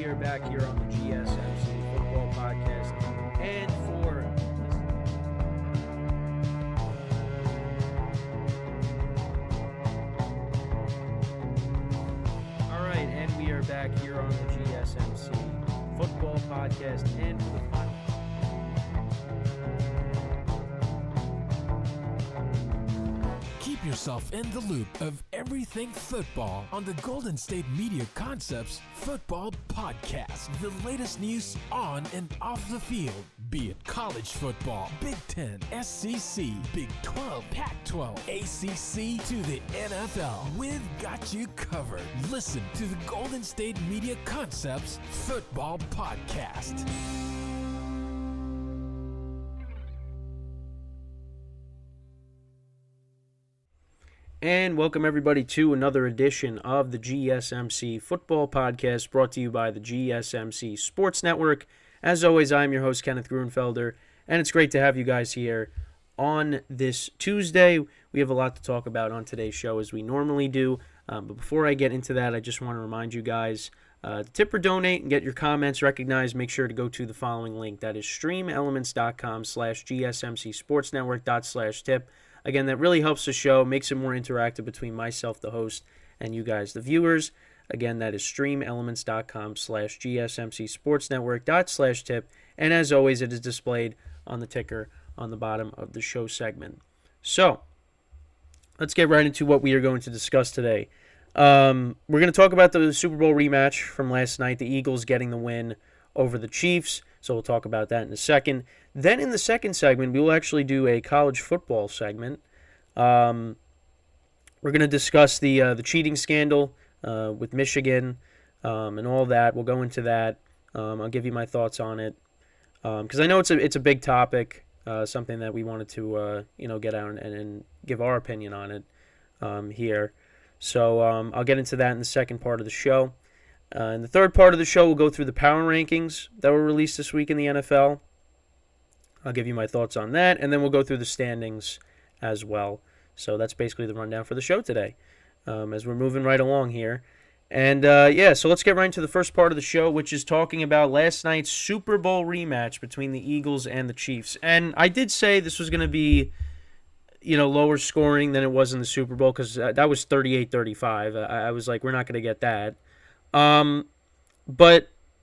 we are back here on the GSMC Football Podcast. And for all right, and we are back here on the GSMC Football Podcast. And for the final. Keep yourself in the loop of everything football on the Golden State Media Concepts Football Podcast. The latest news on and off the field, be it college football, Big Ten, SEC, Big 12, Pac-12, ACC to the NFL. We've got you covered. Listen to the Golden State Media Concepts Football Podcast. And welcome everybody to another edition of the GSMC Football Podcast, brought to you by the GSMC Sports Network. As always, I'm your host, Kenneth Grunfelder, and it's great to have you guys here on this Tuesday. We have a lot to talk about on today's show, as we normally do. But before I get into that, I just want to remind you guys to tip or donate and get your comments recognized. Make sure to go to the following link. That is streamelements.com/gsmcsportsnetwork./tip. Again, that really helps the show, makes it more interactive between myself, the host, and you guys, the viewers. Again, that is streamelements.com/gsmcsportsnetwork./tip. And as always, it is displayed on the ticker on the bottom of the show segment. So, let's get right into what we are going to discuss today. We're going to talk about the Super Bowl rematch from last night, the Eagles getting the win over the Chiefs. So we'll talk about that in a second. Then in the second segment, we will actually do a college football segment. We're going to discuss the cheating scandal with Michigan and all that. We'll go into that. I'll give you my thoughts on it because I know it's a big topic, something that we wanted to get out and give our opinion on it here. So I'll get into that in the second part of the show. In the third part of the show, we'll go through the power rankings that were released this week in the NFL. I'll give you my thoughts on that, and then we'll go through the standings as well. So that's basically the rundown for the show today, as we're moving right along here. And, so let's get right into the first part of the show, which is talking about last night's Super Bowl rematch between the Eagles and the Chiefs. And I did say this was going to be, lower scoring than it was in the Super Bowl, because that was 38-35. I was like, we're not going to get that. But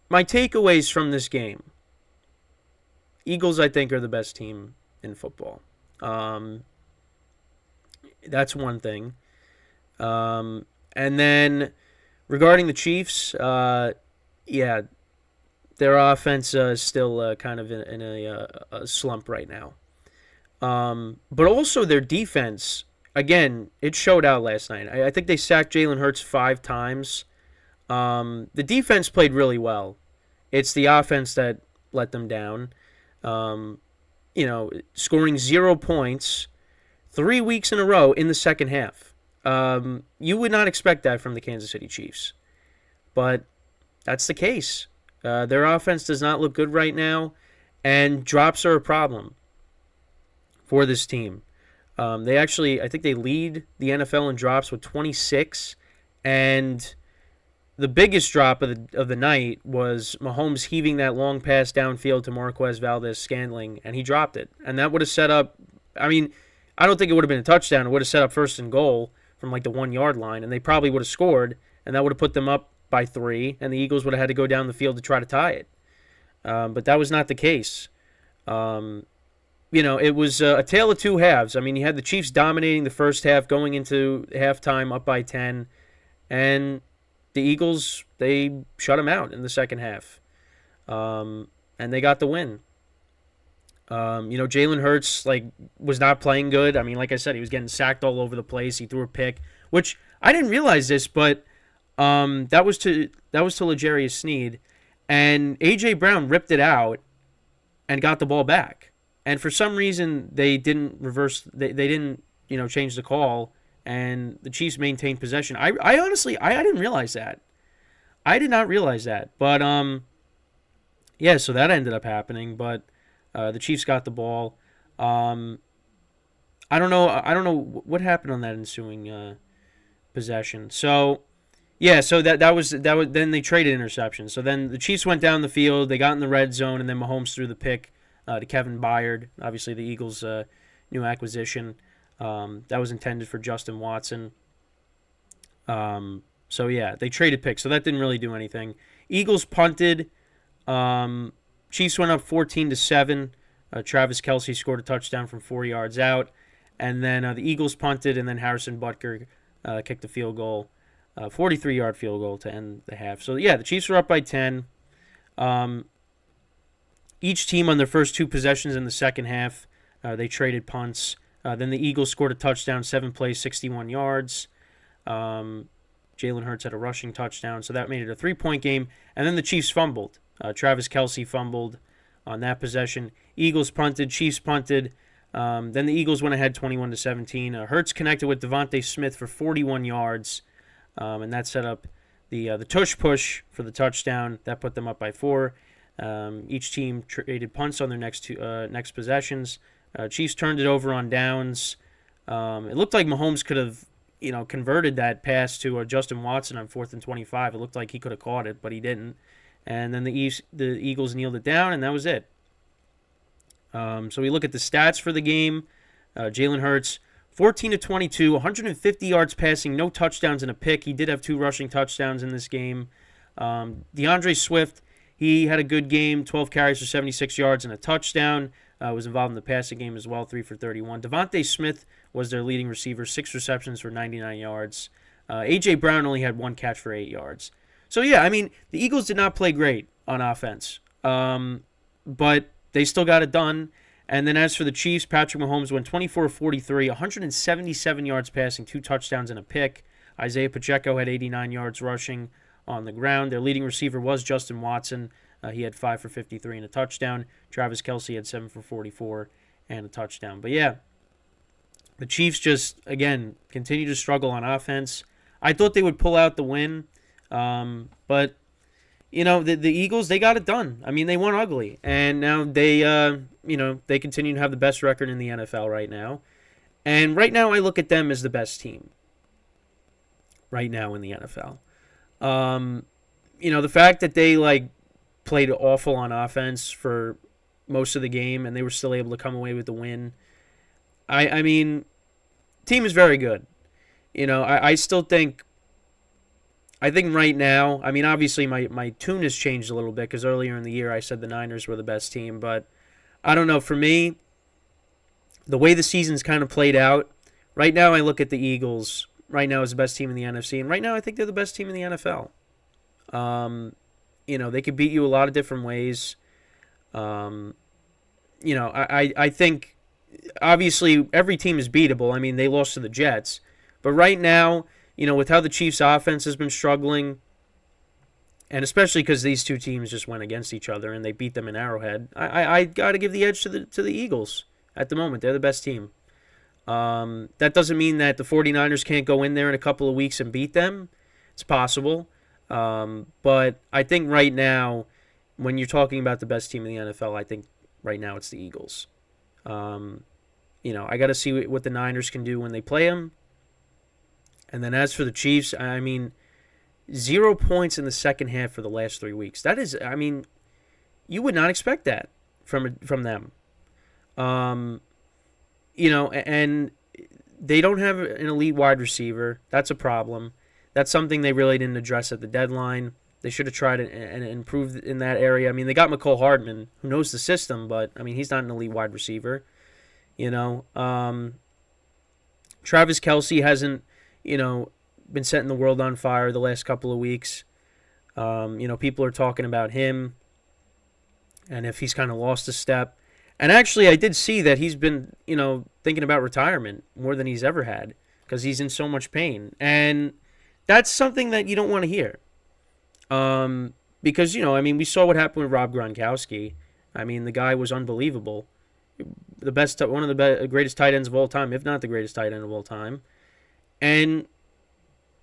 my takeaways from this game, Eagles, I think, are the best team in football. That's one thing. And then regarding the Chiefs, their offense is still kind of in a slump right now. But also their defense, again, it showed out last night. I think they sacked Jalen Hurts 5 times. The defense played really well. It's the offense that let them down. Scoring 0 points 3 weeks in a row in the second half. You would not expect that from the Kansas City Chiefs. But that's the case. Their offense does not look good right now, and drops are a problem for this team. I think they lead the NFL in drops with 26, and the biggest drop of the night was Mahomes heaving that long pass downfield to Marquez Valdes-Scantling, and he dropped it. And that would have set up, I don't think it would have been a touchdown. It would have set up 1st and goal from like the 1-yard line, and they probably would have scored, and that would have put them up by 3, and the Eagles would have had to go down the field to try to tie it. But that was not the case. It was a tale of two halves. You had the Chiefs dominating the first half, going into halftime up by 10, and the Eagles, they shut them out in the second half, and they got the win. Jalen Hurts was not playing good. Like I said, he was getting sacked all over the place. He threw a pick, which I didn't realize this, but that was to L'Jarius Sneed, and A.J. Brown ripped it out and got the ball back. And for some reason, they didn't reverse. They didn't change the call. And the Chiefs maintained possession. I honestly didn't realize that. I did not realize that. But, so that ended up happening. But the Chiefs got the ball. I don't know what happened on that ensuing possession. So, Yeah, so that was then they traded interceptions. So then the Chiefs went down the field, they got in the red zone, and then Mahomes threw the pick to Kevin Byard, obviously the Eagles' new acquisition. That was intended for Justin Watson. So yeah, they traded picks, so that didn't really do anything. Eagles punted. Chiefs went up 14-7. Travis Kelce scored a touchdown from 4 yards out, and then the Eagles punted, and then Harrison Butker kicked a field goal, 43-yard field goal to end the half. So yeah, the Chiefs were up by 10. Each team on their first 2 possessions in the second half, they traded punts. Then the Eagles scored a touchdown, 7 plays, 61 yards. Jalen Hurts had a rushing touchdown, so that made it a 3-point game. And then the Chiefs fumbled. Travis Kelce fumbled on that possession. Eagles punted, Chiefs punted. Then the Eagles went ahead 21-17. Hurts connected with Devontae Smith for 41 yards, and that set up the tush push for the touchdown. That put them up by 4. Each team traded punts on their next possessions. Chiefs turned it over on downs. It looked like Mahomes could have converted that pass to Justin Watson on 4th and 25. It looked like he could have caught it, but he didn't. And then the Eagles kneeled it down, and that was it. So we look at the stats for the game. Jalen Hurts, 14-22, 150 yards passing, no touchdowns and a pick. He did have 2 rushing touchdowns in this game. DeAndre Swift, he had a good game, 12 carries for 76 yards and a touchdown. Was involved in the passing game as well, 3 for 31. Devontae Smith was their leading receiver, 6 receptions for 99 yards. A.J. Brown only had 1 catch for 8 yards. So, yeah, I mean, the Eagles did not play great on offense, but they still got it done. And then as for the Chiefs, Patrick Mahomes went 24-43, 177 yards passing, 2 touchdowns and a pick. Isaiah Pacheco had 89 yards rushing on the ground. Their leading receiver was Justin Watson. He had 5 for 53 and a touchdown. Travis Kelce had 7 for 44 and a touchdown. But, yeah, the Chiefs just, again, continue to struggle on offense. I thought they would pull out the win, but, the Eagles, they got it done. I mean, they won ugly, and now they, they continue to have the best record in the NFL right now. And right now I look at them as the best team right now in the NFL. The fact that they, played awful on offense for most of the game, and they were still able to come away with the win. I mean, team is very good. I still think. I think right now, I mean, obviously my tune has changed a little bit because earlier in the year I said the Niners were the best team, but I don't know. For me, the way the season's kind of played out, right now I look at the Eagles right now as the best team in the NFC, and right now I think they're the best team in the NFL. They could beat you a lot of different ways. I think obviously every team is beatable. I mean, they lost to the Jets, but right now, with how the Chiefs' offense has been struggling, and especially because these two teams just went against each other and they beat them in Arrowhead, I got to give the edge to the Eagles at the moment. They're the best team. That doesn't mean that the 49ers can't go in there in a couple of weeks and beat them. It's possible. But I think right now, when you're talking about the best team in the NFL, I think right now it's the Eagles. I got to see what the Niners can do when they play them. And then as for the Chiefs, I mean, 0 points in the second half for the last 3 weeks. That is, I mean, you would not expect that from them. And they don't have an elite wide receiver. That's a problem. That's something they really didn't address at the deadline. They should have tried and improved in that area. I mean, they got McCole Hardman, who knows the system, but, I mean, he's not an elite wide receiver. Travis Kelce hasn't, been setting the world on fire the last couple of weeks. People are talking about him and if he's kind of lost a step. And actually, I did see that he's been, thinking about retirement more than he's ever had because he's in so much pain. And that's something that you don't want to hear. Because, we saw what happened with Rob Gronkowski. I mean, the guy was unbelievable. One of the greatest tight ends of all time, if not the greatest tight end of all time. And,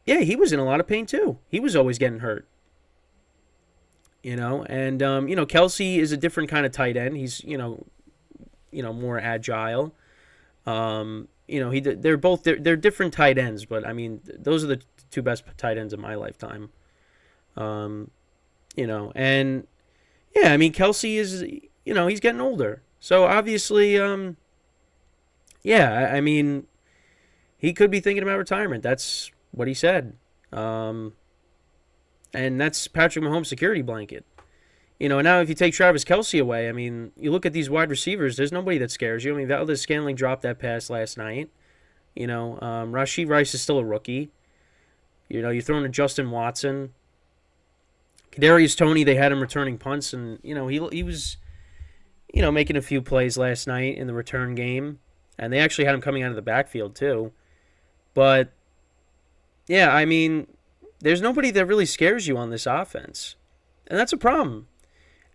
yeah, he was in a lot of pain, too. He was always getting hurt. Kelce is a different kind of tight end. He's, more agile. they're different tight ends, but I mean those are the two best tight ends of my lifetime. Um, and yeah, I mean Kelsey is he's getting older, so obviously yeah, I mean he could be thinking about retirement. That's what he said, and that's Patrick Mahomes' security blanket. Now if you take Travis Kelsey away, I mean, you look at these wide receivers, there's nobody that scares you. I mean, Valdez-Scantling dropped that pass last night. Rashee Rice is still a rookie. You're throwing to Justin Watson. Kadarius Toney, they had him returning punts, and, he was, making a few plays last night in the return game. And they actually had him coming out of the backfield, too. But, yeah, I mean, there's nobody that really scares you on this offense. And that's a problem.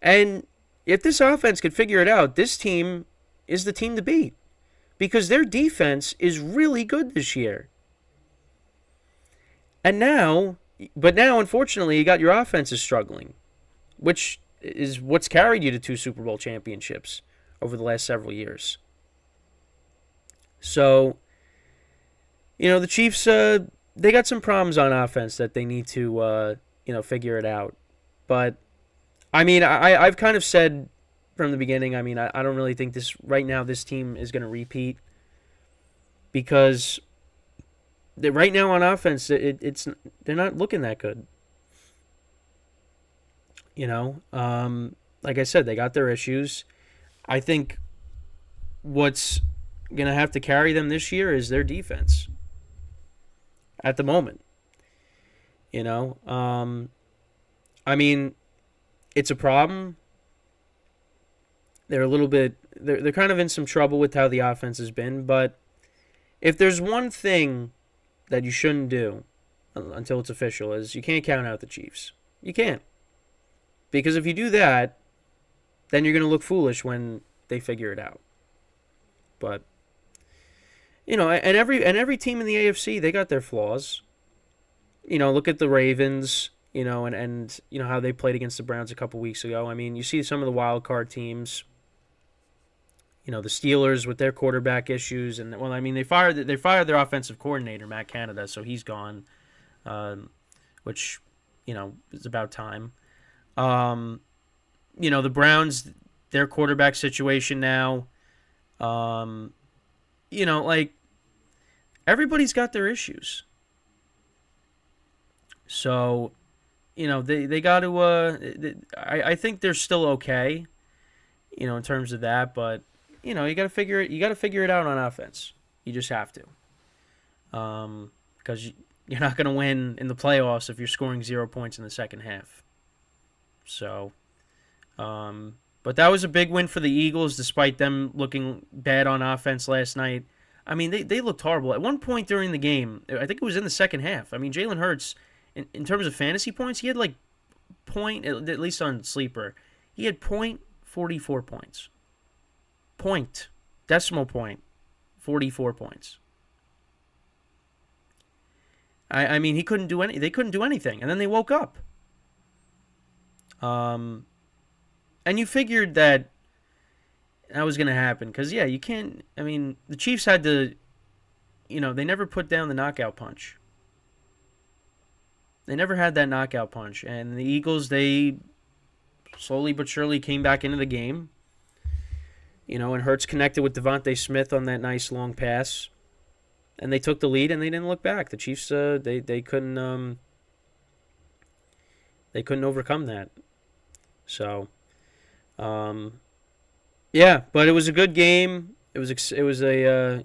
And if this offense could figure it out, this team is the team to beat. Because their defense is really good this year. But now, unfortunately, you got your offenses struggling, which is what's carried you to 2 Super Bowl championships over the last several years. So, the Chiefs, they got some problems on offense that they need to, figure it out. But, I mean, I've kind of said from the beginning, I mean, I don't really think right now this team is going to repeat. Because right now on offense, they're not looking that good. Like I said, they got their issues. I think what's going to have to carry them this year is their defense. At the moment. I mean, it's a problem. They're they're kind of in some trouble with how the offense has been, but if there's one thing that you shouldn't do until it's official is you can't count out the Chiefs. You can't. Because if you do that, then you're going to look foolish when they figure it out. But and every team in the AFC, they got their flaws. Look at the Ravens, and how they played against the Browns a couple weeks ago. I mean, you see some of the wild card teams. The Steelers with their quarterback issues, and well, I mean they fired their offensive coordinator Matt Canada, so he's gone, which is about time. The Browns, their quarterback situation now, like everybody's got their issues. So, they got to. I think they're still okay, in terms of that, but. You got to figure it out on offense. You just have to, because you're not going to win in the playoffs if you're scoring 0 points in the second half. So, but that was a big win for the Eagles, despite them looking bad on offense last night. I mean, they looked horrible at one point during the game. I think it was in the second half. I mean, Jalen Hurts, in terms of fantasy points, he had at least on Sleeper, he had 0.44 points. Decimal point, 44 points. I mean, they couldn't do anything, and then they woke up. And you figured that was going to happen, because, yeah, you can't, I mean, the Chiefs had to, they never put down the knockout punch. They never had that knockout punch, and the Eagles, they slowly but surely came back into the game. And Hurts connected with Devontae Smith on that nice long pass, and they took the lead and they didn't look back. The Chiefs, they couldn't overcome that. So, yeah, but it was a good game. It was a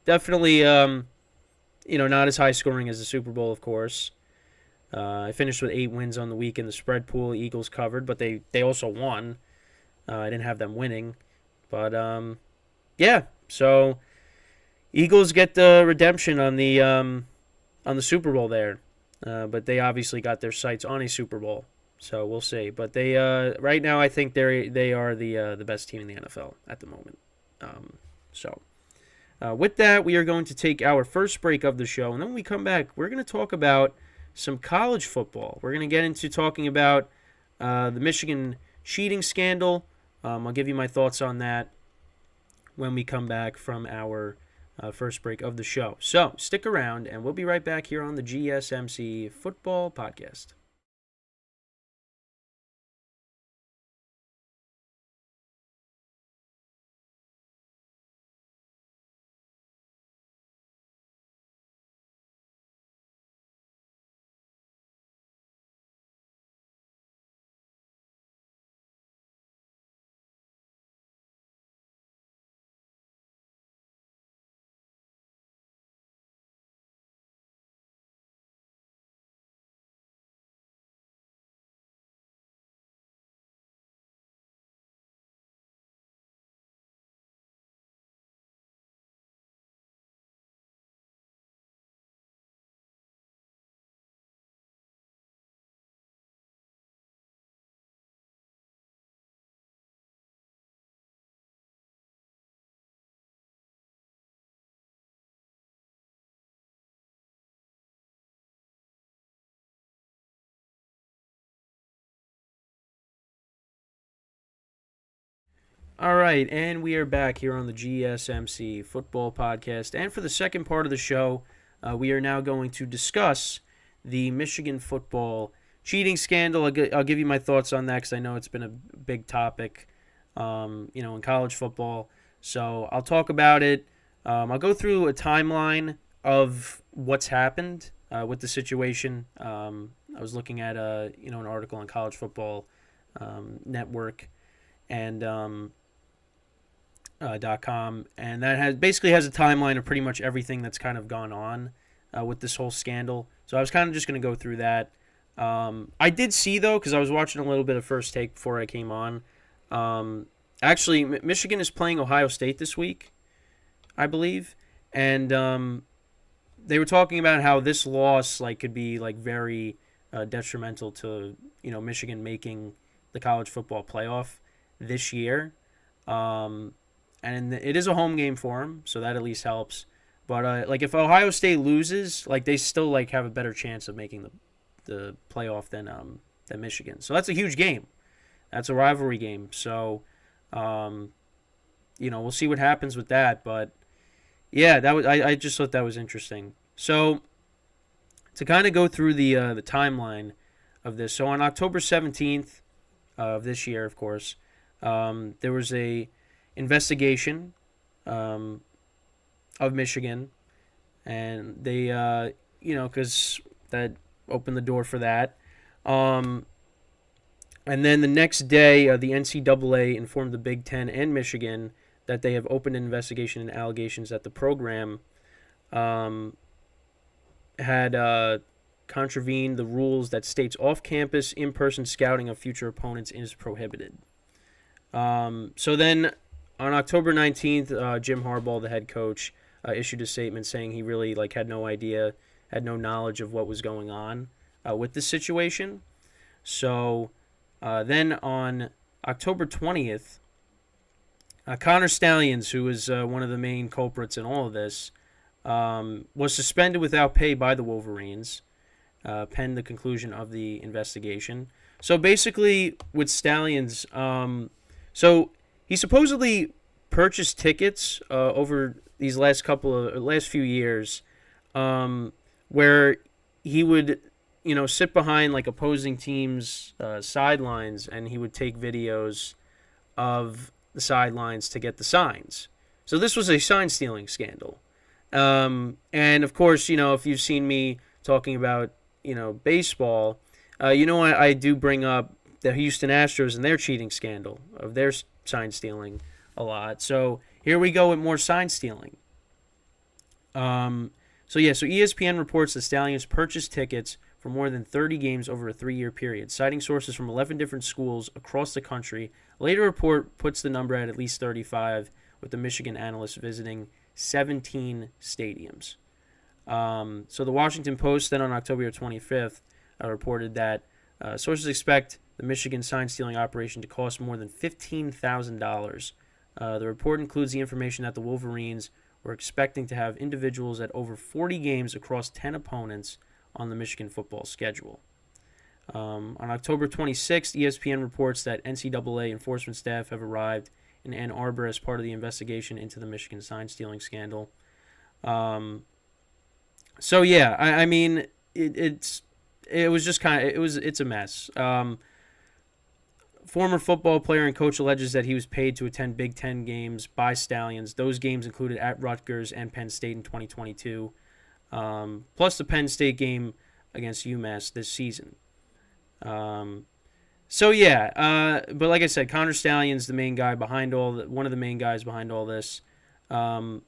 definitely not as high scoring as the Super Bowl, of course. I finished with 8 wins on the week in the spread pool. Eagles covered, but they also won. I didn't have them winning. But, yeah, so Eagles get the redemption on the Super Bowl there. But they obviously got their sights on a Super Bowl. So we'll see. But they right now I think they are the best team in the NFL at the moment. With that, we are going to take our first break of the show. And then when we come back, we're going to talk about some college football. We're going to get into talking about the Michigan cheating scandal. I'll give you my thoughts on that when we come back from our first break of the show. So stick around, and we'll be right back here on the GSMC Football Podcast. All right, and we are back here on the GSMC Football Podcast. And for the second part of the show, we are now going to discuss the Michigan football cheating scandal. I'll give you my thoughts on that because I know it's been a big topic, in college football. So I'll talk about it. I'll go through a timeline of what's happened with the situation. I was looking at an article on College Football Network and .com, and that basically has a timeline of pretty much everything that's kind of gone on with this whole scandal. So I was kind of just going to go through that. I did see, though, because I was watching a little bit of First Take before I came on. Actually, Michigan is playing Ohio State this week, I believe, and they were talking about how this loss could be very detrimental to Michigan making the college football playoff this year. And it is a home game for them, so that at least helps. But if Ohio State loses, they still have a better chance of making the playoff than Michigan. So that's a huge game. That's a rivalry game. So we'll see what happens with that. But yeah, I just thought that was interesting. So to kind of go through the timeline of this. So on October 17th of this year, of course, there was a investigation of Michigan, and they, because that opened the door for that. And then the next day, the NCAA informed the Big Ten and Michigan that they have opened an investigation and allegations that the program had contravened the rules that states off-campus, in-person scouting of future opponents is prohibited. So then on October 19th, Jim Harbaugh, the head coach, issued a statement saying he really had no idea, had no knowledge of what was going on with this situation. So then on October 20th, Connor Stalions, who was one of the main culprits in all of this, was suspended without pay by the Wolverines, pending the conclusion of the investigation. So basically, with Stalions, so he supposedly purchased tickets over these last few years, where he would, sit behind opposing teams' sidelines, and he would take videos of the sidelines to get the signs. So this was a sign stealing scandal, and of course, if you've seen me talking about baseball, I do bring up the Houston Astros and their cheating scandal of their sign stealing a lot. So here we go with more sign stealing. So ESPN reports that Stalions purchased tickets for more than 30 games over a 3-year period, citing sources from 11 different schools across the country. A later report puts the number at least 35, with the Michigan analysts visiting 17 stadiums. So the Washington Post then on October 25th reported that sources expect the Michigan sign-stealing operation to cost more than $15,000. The report includes the information that the Wolverines were expecting to have individuals at over 40 games across 10 opponents on the Michigan football schedule. On October 26th, ESPN reports that NCAA enforcement staff have arrived in Ann Arbor as part of the investigation into the Michigan sign-stealing scandal. So yeah, I mean, it was just it's a mess. Former football player and coach alleges that he was paid to attend Big Ten games by Stallions. Those games included at Rutgers and Penn State in 2022, plus the Penn State game against UMass this season. So yeah, but like I said, Connor Stallion's the main guy behind one of the main guys behind all this. So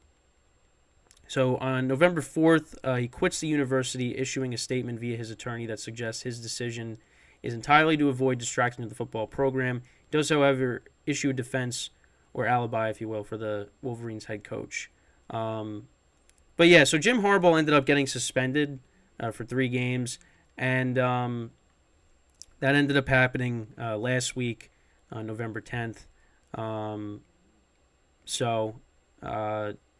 on November 4th, he quits the university, issuing a statement via his attorney that suggests his decision is entirely to avoid distraction of the football program. He does, however, issue a defense or alibi, if you will, for the Wolverines head coach. But yeah, so Jim Harbaugh ended up getting suspended for 3 games, and that ended up happening last week on November 10th.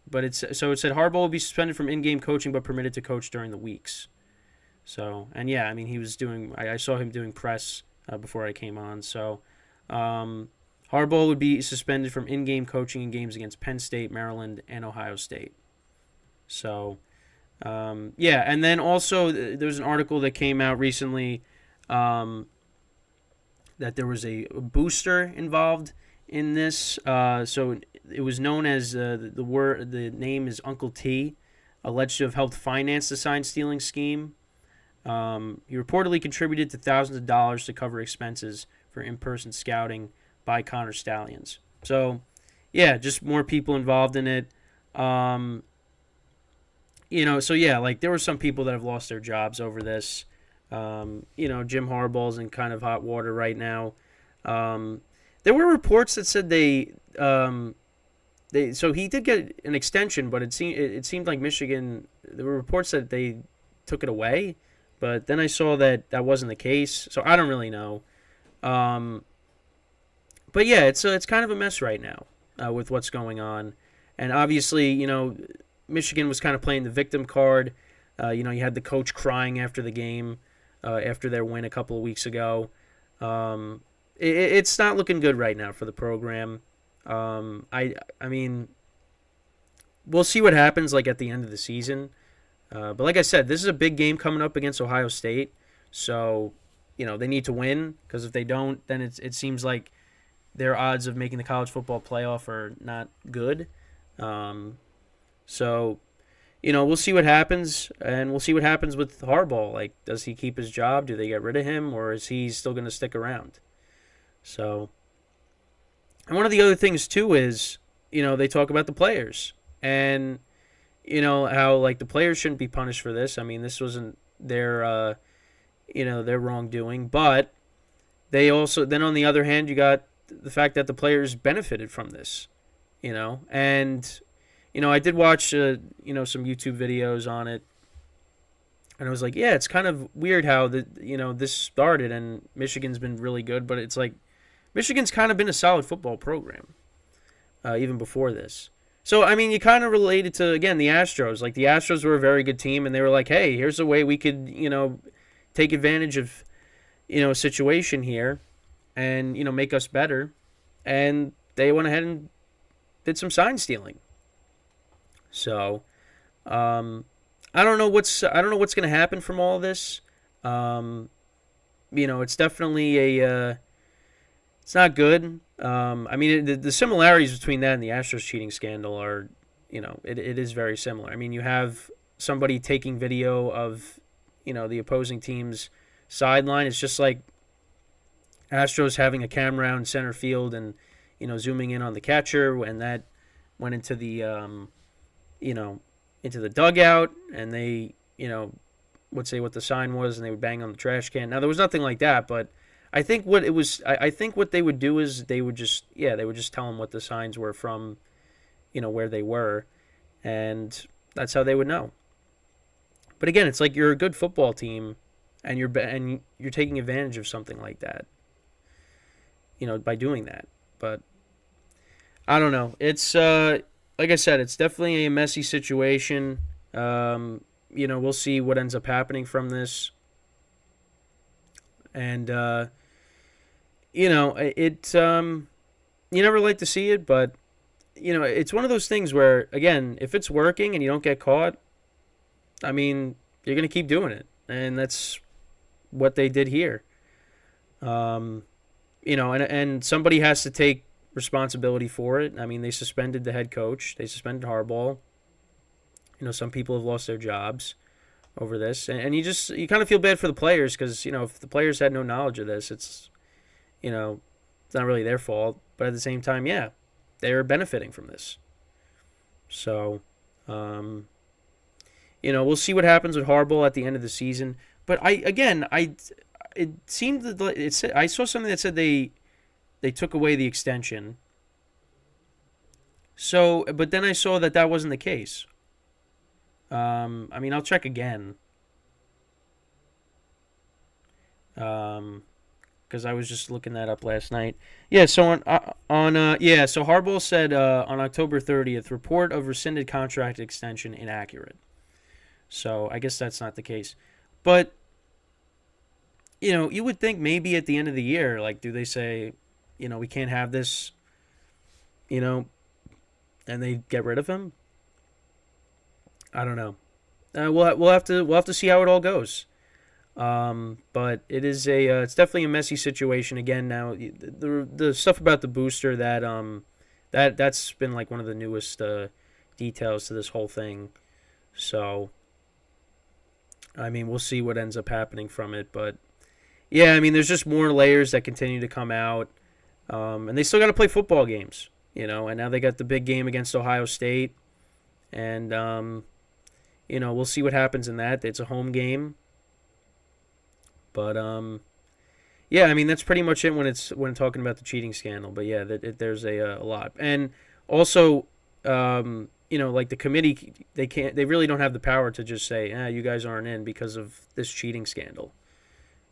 But it said Harbaugh will be suspended from in-game coaching but permitted to coach during the weeks. So, and yeah, I mean, he was doing, I saw him doing press before I came on. So, Harbaugh would be suspended from in-game coaching in games against Penn State, Maryland, and Ohio State. So, yeah, and then also there's an article that came out recently that there was a booster involved in this. So it was known as the name is Uncle T, alleged to have helped finance the sign stealing scheme. He reportedly contributed to thousands of dollars to cover expenses for in-person scouting by Connor Stallions. So, yeah, just more people involved in it. So yeah, like there were some people that have lost their jobs over this. Jim Harbaugh's in kind of hot water right now. There were reports that said so he did get an extension, but it seemed like Michigan. There were reports that they took it away, but then I saw that wasn't the case. So I don't really know. But yeah, it's kind of a mess right now with what's going on, and obviously Michigan was kind of playing the victim card. You had the coach crying after the game, after their win a couple of weeks ago. It's not looking good right now for the program. I mean, we'll see what happens like at the end of the season. But like I said, this is a big game coming up against Ohio State, so they need to win, because if they don't, then it seems like their odds of making the college football playoff are not good. So we'll see what happens, and we'll see what happens with Harbaugh. Like, does he keep his job? Do they get rid of him, or is he still going to stick around? So, and one of the other things too is, they talk about the players, and how like the players shouldn't be punished for this. I mean, this wasn't their their wrongdoing, but they also, then on the other hand, you got the fact that the players benefited from this, and I did watch some YouTube videos on it, and I was like, yeah, it's kind of weird how this started, and Michigan's been really good, but it's like Michigan's kind of been a solid football program even before this. So, I mean, you kind of related to, again, the Astros. Like, the Astros were a very good team, and they were like, hey, here's a way we could, take advantage of, a situation here and, make us better. And they went ahead and did some sign stealing. So, I don't know what's going to happen from all this. It's definitely it's not good. I mean, the similarities between that and the Astros cheating scandal are, it is very similar. I mean, you have somebody taking video of, the opposing team's sideline. It's just like Astros having a camera out in center field and, zooming in on the catcher, and that went into the, into the dugout, and they, would say what the sign was, and they would bang on the trash can. Now, there was nothing like that, but I think what they would do is they would just tell them what the signs were from, where they were, and that's how they would know. But again, it's like you're a good football team, and you're taking advantage of something like that, by doing that. But I don't know. It's like I said, it's definitely a messy situation. We'll see what ends up happening from this. And, you never like to see it, but it's one of those things where, again, if it's working and you don't get caught, I mean, you're going to keep doing it. And that's what they did here. Um, and somebody has to take responsibility for it. I mean, they suspended the head coach. They suspended Harbaugh. Some people have lost their jobs over this. And you kind of feel bad for the players because, if the players had no knowledge of this, it's not really their fault. But at the same time, yeah, they're benefiting from this. So, we'll see what happens with Harbaugh at the end of the season. But it seemed that I saw something that said they took away the extension. So, but then I saw that wasn't the case. I mean, I'll check again. Because I was just looking that up last night. Yeah, so so Harbaugh said on October 30th, report of rescinded contract extension inaccurate. So I guess that's not the case. But you would think maybe at the end of the year, like, do they say, we can't have this, and they get rid of him? I don't know. We'll have to see how it all goes. But it's definitely a messy situation again. Now the stuff about the booster that's been like one of the newest details to this whole thing. So I mean, we'll see what ends up happening from it. But yeah, I mean, there's just more layers that continue to come out, and they still got to play football games, And now they got the big game against Ohio State, and we'll see what happens in that. It's a home game. But yeah, I mean that's pretty much it when talking about the cheating scandal. But yeah, there's a lot, and also like the committee, they really don't have the power to just say, you guys aren't in because of this cheating scandal.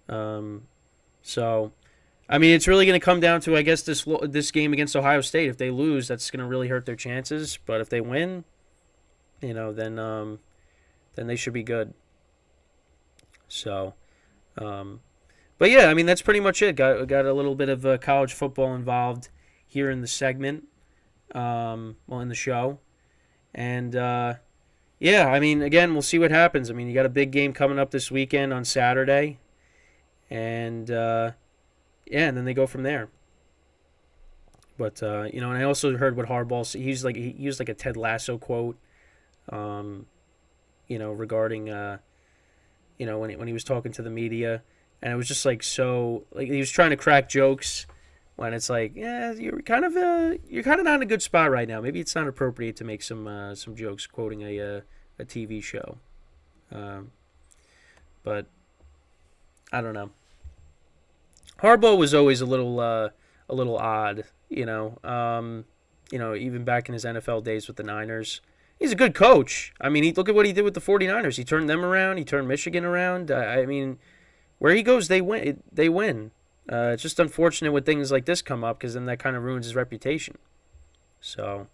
So, I mean, it's really going to come down to, I guess, this game against Ohio State. If they lose, that's going to really hurt their chances. But if they win, then they should be good. So. But yeah, I mean that's pretty much it. Got a little bit of college football involved here in the segment, in the show, and yeah, I mean again we'll see what happens. I mean you got a big game coming up this weekend on Saturday, and yeah, and then they go from there. But and I also heard what Harbaugh said. He used like a Ted Lasso quote, regarding. When he was talking to the media, and it was just like so like he was trying to crack jokes when it's like, yeah, you're kind of not in a good spot right now. Maybe it's not appropriate to make some jokes quoting a TV show. But I don't know. Harbaugh was always a little odd, even back in his NFL days with the Niners. He's a good coach. I mean, look at what he did with the 49ers. He turned them around. He turned Michigan around. I mean, where he goes, they win. It's just unfortunate when things like this come up because then that kind of ruins his reputation. So,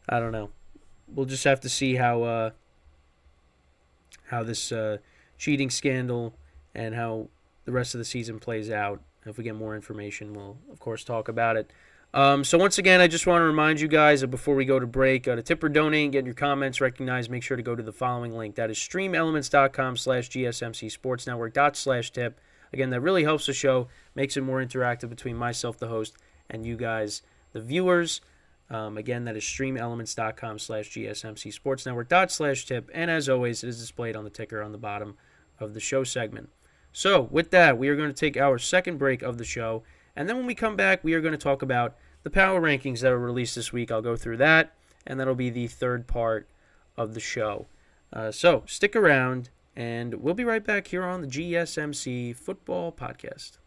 I don't know. We'll just have to see how this cheating scandal and how the rest of the season plays out. If we get more information, we'll, of course, talk about it. So once again, I just want to remind you guys before we go to break, to tip or donate, get your comments recognized, make sure to go to the following link. That is streamelements.com/gsmcsportsnetwork./tip. Again, that really helps the show, makes it more interactive between myself, the host, and you guys, the viewers. Again, that is streamelements.com/gsmcsportsnetwork./tip. And as always, it is displayed on the ticker on the bottom of the show segment. So with that, we are going to take our second break of the show. And then when we come back, we are going to talk about the power rankings that were released this week. I'll go through that, and that'll be the third part of the show. So stick around, and we'll be right back here on the GSMC Football Podcast.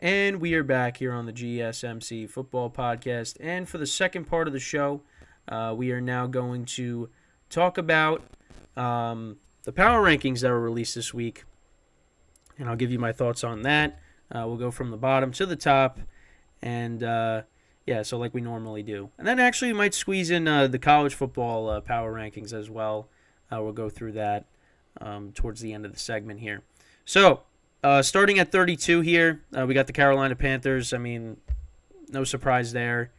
And we are back here on the GSMC Football Podcast. And for the second part of the show, we are now going to talk about the power rankings that were released this week. And I'll give you my thoughts on that. We'll go from the bottom to the top. And, so like we normally do. And then actually we might squeeze in the college football power rankings as well. We'll go through that towards the end of the segment here. So, starting at 32 here, we got the Carolina Panthers. I mean, no surprise there.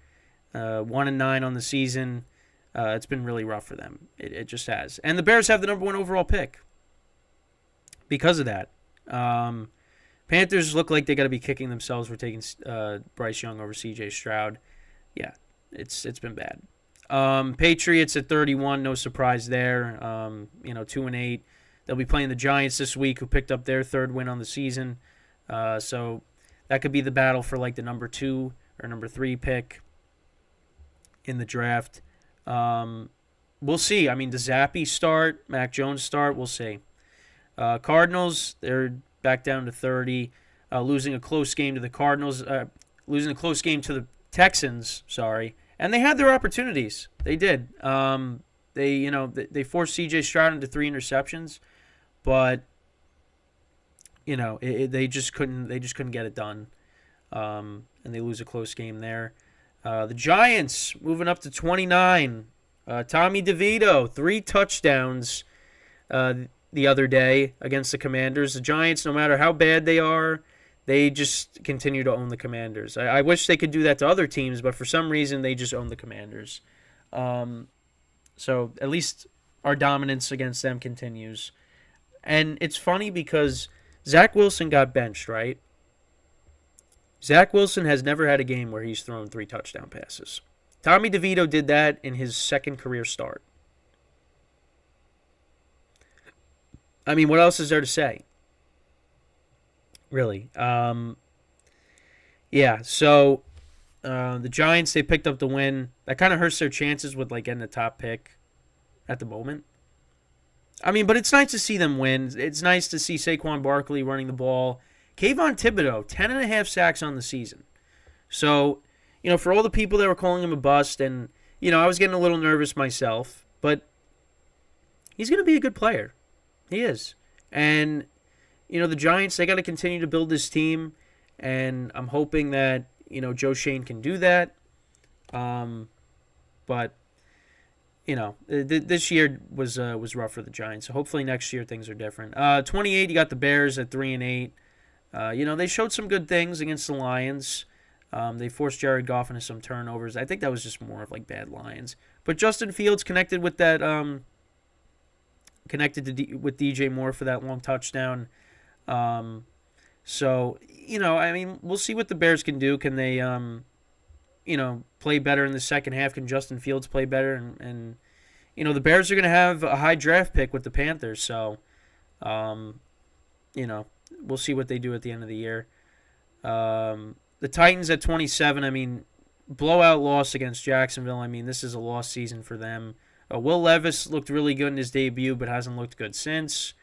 1-9 on the season. It's been really rough for them. It just has. And the Bears have the number 1 overall pick because of that. Panthers look like they got to be kicking themselves for taking Bryce Young over C.J. Stroud. Yeah, it's been bad. Patriots at 31, no surprise there. 2-8. They'll be playing the Giants this week, who picked up their 3rd win on the season. So that could be the battle for like the number 2 or number 3 pick in the draft. We'll see. I mean, does Zappe start? Mac Jones start? We'll see. Cardinals, they're back down to 30, losing a close game to the Cardinals, losing a close game to the Texans, and they had their opportunities. They did. They forced C.J. Stroud into 3 interceptions, but they just couldn't get it done, and they lose a close game there. The Giants moving up to 29. Tommy DeVito, 3 touchdowns the other day against the Commanders. The Giants, no matter how bad they are, they just continue to own the Commanders. I wish they could do that to other teams, but for some reason they just own the Commanders. So at least our dominance against them continues. And it's funny because Zach Wilson got benched, right? Zach Wilson has never had a game where he's thrown 3 touchdown passes. Tommy DeVito did that in his 2nd career start. I mean, what else is there to say? Really. So the Giants, they picked up the win. That kind of hurts their chances with getting the top pick at the moment. I mean, but it's nice to see them win. It's nice to see Saquon Barkley running the ball. Kayvon Thibodeau, 10.5 sacks on the season. So, for all the people that were calling him a bust, and, I was getting a little nervous myself, but he's going to be a good player. He is. And, the Giants, they got to continue to build this team, and I'm hoping that, Joe Shane can do that. But, this year was rough for the Giants. So hopefully next year things are different. 28, you got the Bears at 3-8. They showed some good things against the Lions. They forced Jared Goff into some turnovers. I think that was just more of bad Lions. But Justin Fields connected with that, with DJ Moore for that long touchdown. So, we'll see what the Bears can do. Can they, play better in the second half? Can Justin Fields play better? And the Bears are going to have a high draft pick with the Panthers. So, we'll see what they do at the end of the year. The Titans at 27, blowout loss against Jacksonville. This is a lost season for them. Will Levis looked really good in his debut, but hasn't looked good since.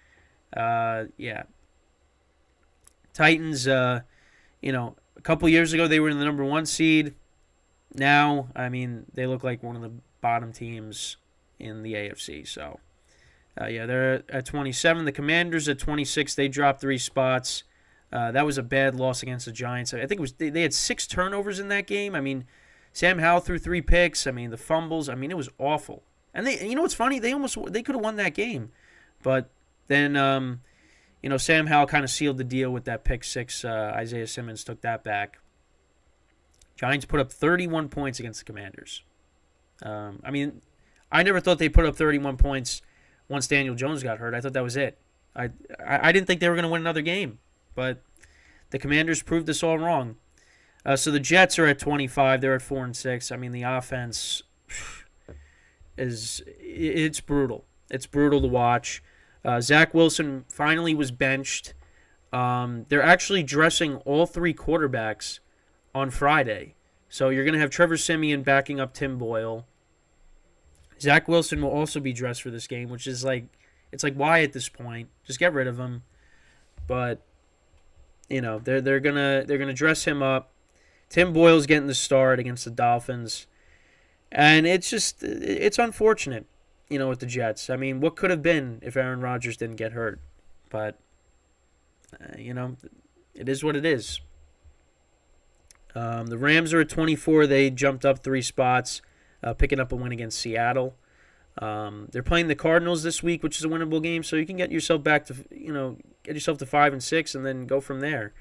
Titans, a couple years ago they were in the number 1 seed. Now, they look like one of the bottom teams in the AFC. So, they're at 27. The Commanders at 26. They dropped 3 spots. That was a bad loss against the Giants. I think it was they had 6 turnovers in that game. Sam Howell threw 3 picks. The fumbles. It was awful. And they, what's funny? They could have won that game, but then Sam Howell kind of sealed the deal with that pick 6. Isaiah Simmons took that back. Giants put up 31 points against the Commanders. I never thought they put up 31 points once Daniel Jones got hurt. I thought that was it. I didn't think they were going to win another game, but the Commanders proved us all wrong. So the Jets are at 25. They're at 4-6. The offense it's brutal. It's brutal to watch. Zach Wilson finally was benched. They're actually dressing all 3 quarterbacks on Friday. So you're going to have Trevor Siemian backing up Tim Boyle. Zach Wilson will also be dressed for this game, which is why at this point? Just get rid of him. But, they're gonna dress him up. Tim Boyle's getting the start against the Dolphins, and it's unfortunate, with the Jets. I mean, what could have been if Aaron Rodgers didn't get hurt? But it is what it is. The Rams are at 24. They jumped up 3 spots, picking up a win against Seattle. They're playing the Cardinals this week, which is a winnable game, so you can get yourself back to get yourself to 5-6 and then go from there.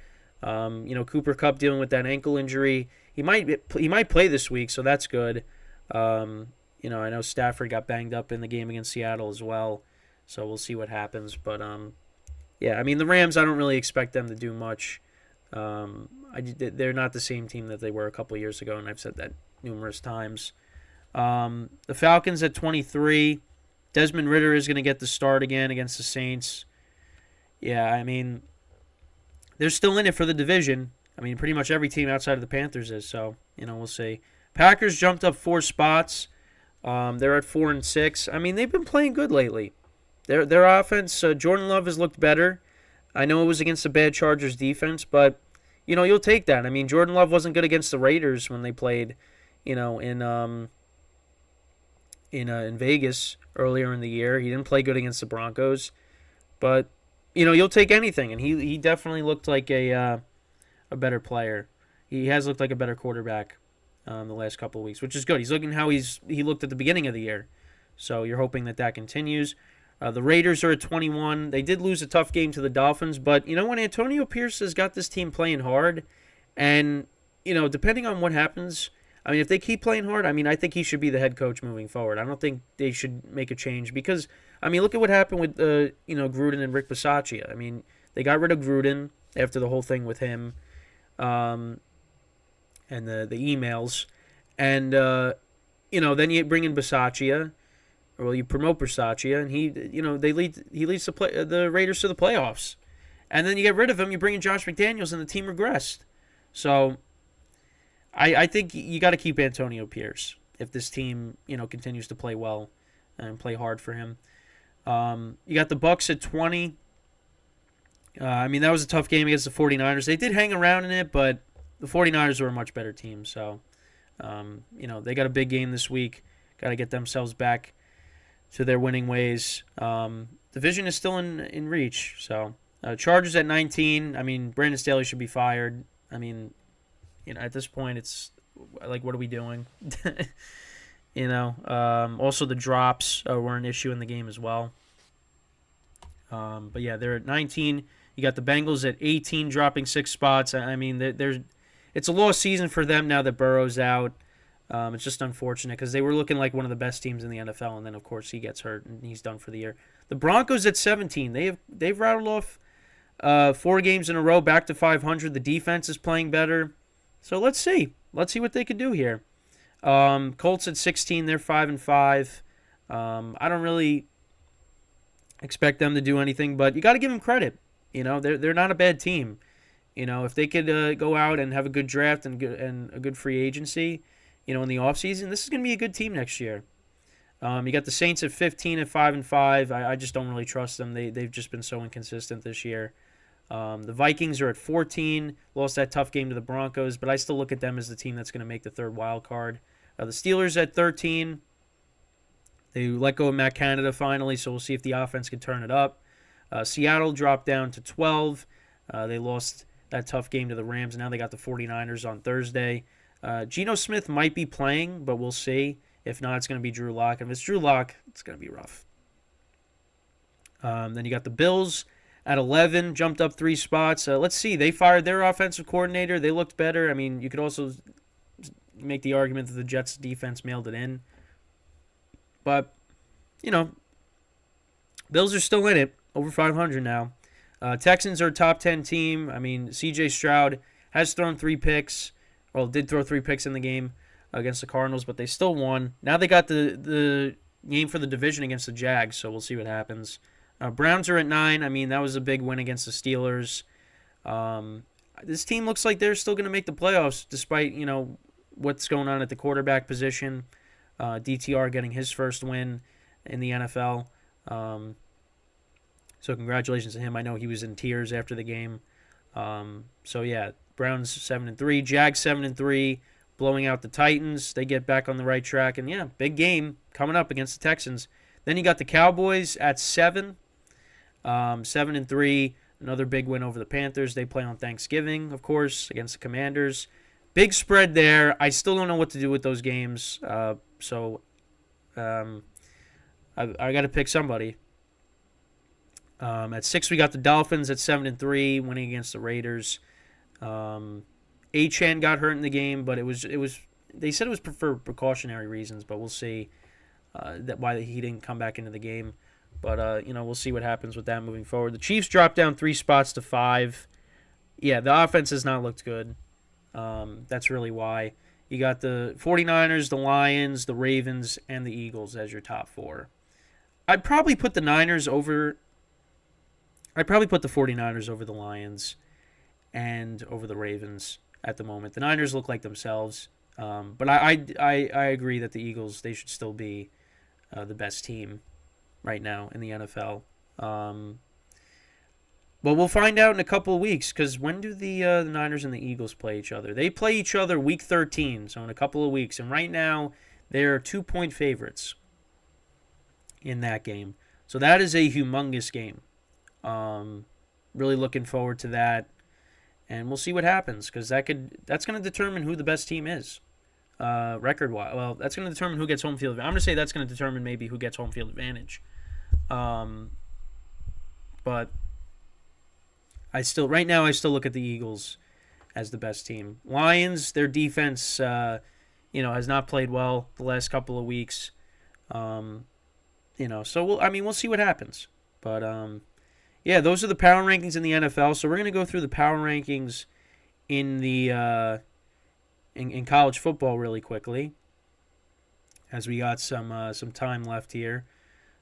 Cooper Kupp dealing with that ankle injury. He might play this week, so that's good. I know Stafford got banged up in the game against Seattle as well, so we'll see what happens. But the Rams, I don't really expect them to do much. They're not the same team that they were a couple years ago, and I've said that numerous times. The Falcons at 23. Desmond Ridder is going to get the start again against the Saints. Yeah, I mean, they're still in it for the division. I mean, pretty much every team outside of the Panthers is, so, we'll see. Packers jumped up 4 spots. They're at 4-6. I mean, they've been playing good lately. Their offense, Jordan Love has looked better. I know it was against the bad Chargers defense, but, you'll take that. I mean, Jordan Love wasn't good against the Raiders when they played, in Vegas earlier in the year. He didn't play good against the Broncos, but you'll take anything, and he definitely looked like a better player. He has looked like a better quarterback the last couple of weeks, which is good. He's looking how he looked at the beginning of the year, so you're hoping that continues. The Raiders are at 21. They did lose a tough game to the Dolphins, but when Antonio Pierce has got this team playing hard, and depending on what happens. I mean, if they keep playing hard, I think he should be the head coach moving forward. I don't think they should make a change because, look at what happened with, Gruden and Rick Bisaccia. I mean, they got rid of Gruden after the whole thing with him and the emails. And, then you bring in Bisaccia. Well, you promote Bisaccia, and he leads the Raiders to the playoffs. And then you get rid of him, you bring in Josh McDaniels, and the team regressed. So I think you got to keep Antonio Pierce if this team, continues to play well and play hard for him. You got the Bucs at 20. That was a tough game against the 49ers. They did hang around in it, but the 49ers were a much better team. So, they got a big game this week. Got to get themselves back to their winning ways. Division is still in reach. So, Chargers at 19. Brandon Staley should be fired. At this point, it's like, what are we doing? Also the drops were an issue in the game as well. But yeah, they're at 19. You got the Bengals at 18, dropping 6 spots. It's a lost season for them now that Burrow's out. It's just unfortunate because they were looking like one of the best teams in the NFL, and then of course he gets hurt and he's done for the year. The Broncos at 17. They've rattled off 4 games in a row, back to 500. The defense is playing better. So let's see. Let's see what they could do here. Colts at 16. They're 5-5. I don't really expect them to do anything, but you got to give them credit. They're not a bad team. If they could go out and have a good draft and a good free agency, in the offseason, this is going to be a good team next year. You got the Saints at 15 at 5-5. I just don't really trust them. They've just been so inconsistent this year. The Vikings are at 14, lost that tough game to the Broncos, but I still look at them as the team that's going to make the third wild card. The Steelers at 13, they let go of Matt Canada finally, so we'll see if the offense can turn it up. Seattle dropped down to 12. They lost that tough game to the Rams, and now they got the 49ers on Thursday. Geno Smith might be playing, but we'll see. If not, it's going to be Drew Lock. And if it's Drew Lock, it's going to be rough. Then you got the Bills at 11, jumped up 3 spots. Let's see. They fired their offensive coordinator. They looked better. You could also make the argument that the Jets' defense mailed it in. But, Bills are still in it, over 500 now. Texans are a top 10 team. C.J. Stroud has thrown 3 picks. Well, did throw 3 picks in the game against the Cardinals, but they still won. Now they got the game for the division against the Jags, so we'll see what happens. Browns are at 9. That was a big win against the Steelers. This team looks like they're still going to make the playoffs despite, what's going on at the quarterback position. DTR getting his first win in the NFL. So congratulations to him. I know he was in tears after the game. So yeah, Browns 7-3, Jags 7-3, blowing out the Titans. They get back on the right track, and yeah, big game coming up against the Texans. Then you got the Cowboys at 7-3. Another big win over the Panthers. They play on Thanksgiving, of course, against the Commanders. Big spread there. I still don't know what to do with those games. So I got to pick somebody. At 6, we got the Dolphins at 7-3, winning against the Raiders. Achane got hurt in the game, but it was. They said it was for precautionary reasons, but we'll see why he didn't come back into the game. But we'll see what happens with that moving forward. The Chiefs dropped down 3 spots to 5. Yeah, the offense has not looked good. That's really why. You got the 49ers, the Lions, the Ravens, and the Eagles as your top 4. I'd probably put the 49ers over the Lions and over the Ravens at the moment. The Niners look like themselves, but I agree that the Eagles, they should still be the best team right now in the NFL. But we'll find out in a couple of weeks, because when do the Niners and the Eagles play each other? They play each other week 13, so in a couple of weeks. And right now, they're 2-point favorites in that game. So that is a humongous game. Really looking forward to that. And we'll see what happens, because that's going to determine who the best team is. Record-wise. Well, that's going to determine who gets home field advantage. I'm going to say that's going to determine maybe who gets home field advantage. But right now I still look at the Eagles as the best team. Lions, their defense, has not played well the last couple of weeks. So we'll see what happens. But yeah, those are the power rankings in the NFL. So we're going to go through the power rankings in the in college football really quickly, as we got some time left here.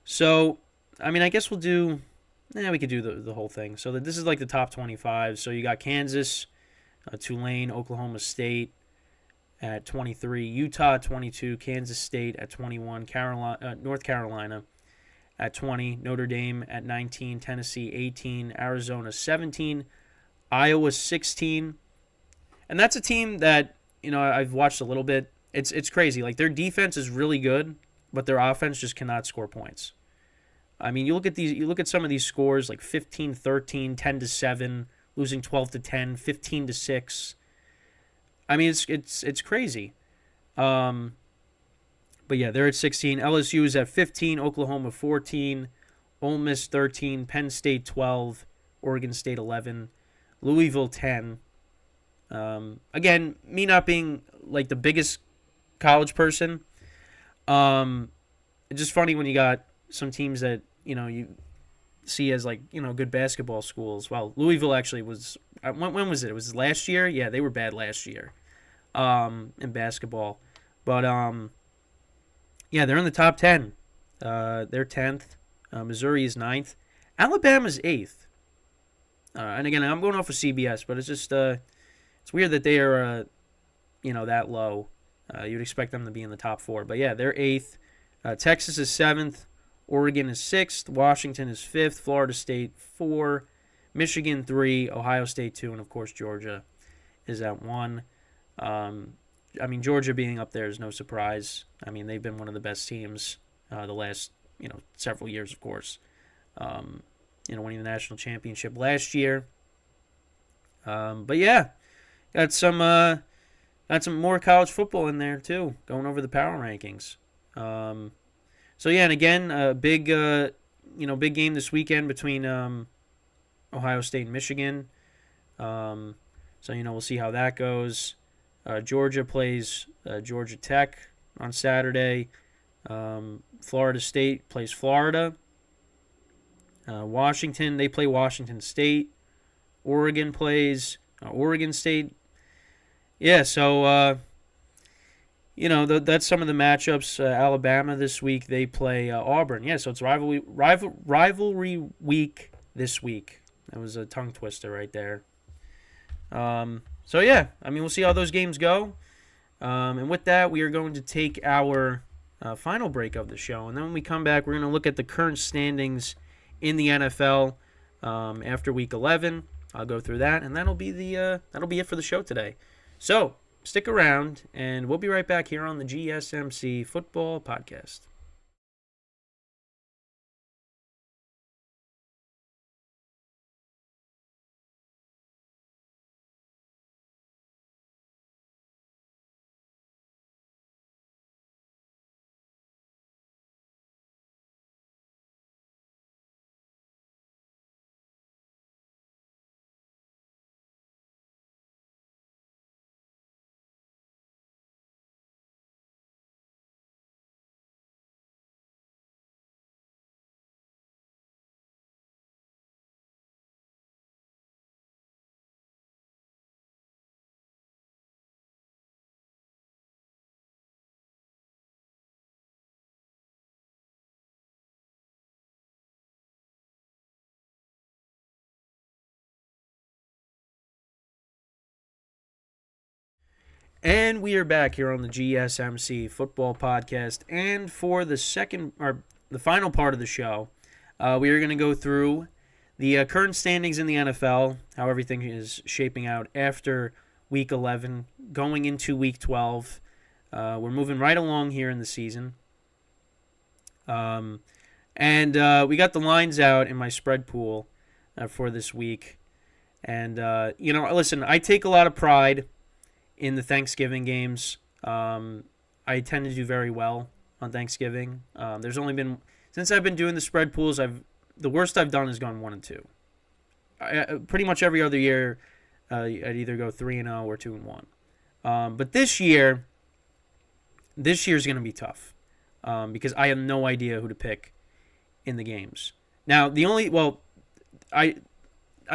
So, I guess we could do the whole thing. So this is like the top 25. So you got Kansas, Tulane, Oklahoma State at 23, Utah at 22, Kansas State at 21, North Carolina at 20, Notre Dame at 19, Tennessee 18, Arizona 17, Iowa 16. And that's a team that, I've watched a little bit. It's crazy. Like, their defense is really good, but their offense just cannot score points. You look at some of these scores, like 15-13, 10-7, losing 12-10, 15-6. It's crazy. But yeah, they're at 16. LSU is at 15, Oklahoma 14, Ole Miss 13, Penn State 12, Oregon State 11, Louisville 10. Again, me not being like the biggest college person, it's just funny when you got some teams that you see as good basketball schools. Well, Louisville actually was. When was it? It was last year. Yeah, they were bad last year, in basketball. But yeah, they're in the top 10. They're 10th. Missouri is 9th. Alabama's 8th. And again, I'm going off of CBS, but it's just it's weird that they are that low. You'd expect them to be in the top 4, but yeah, they're 8th. Texas is 7th. Oregon is 6th. Washington is 5th. Florida State 4. Michigan 3. Ohio State 2. And, of course, Georgia is at 1. Georgia being up there is no surprise. They've been one of the best teams the last, several years, of course. Winning the national championship last year. But, yeah, got some more college football in there, too, going over the power rankings. So yeah, and again, big game this weekend between Ohio State and Michigan. So we'll see how that goes. Georgia plays Georgia Tech on Saturday. Florida State plays Florida. Washington, they play Washington State. Oregon plays Oregon State. Yeah, so that's some of the matchups. Alabama this week, they play Auburn. Yeah, so it's rivalry week this week. That was a tongue twister right there. So yeah, we'll see how those games go. And with that, we are going to take our final break of the show, and then when we come back, we're going to look at the current standings in the NFL after Week 11. I'll go through that, and that'll be it for the show today. So stick around, and we'll be right back here on the GSMC Football Podcast. And we are back here on the GSMC Football Podcast. And for the final part of the show, we are going to go through the current standings in the NFL, how everything is shaping out after Week 11, going into Week 12. We're moving right along here in the season. And we got the lines out in my spread pool for this week. And, listen, I take a lot of pride in the Thanksgiving games. I tend to do very well on Thanksgiving. There's only been, since I've been doing the spread pools, the worst I've done is gone 1-2. Pretty much every other year, I'd either go 3-0 or 2-1. But this year's going to be tough because I have no idea who to pick in the games. Now, I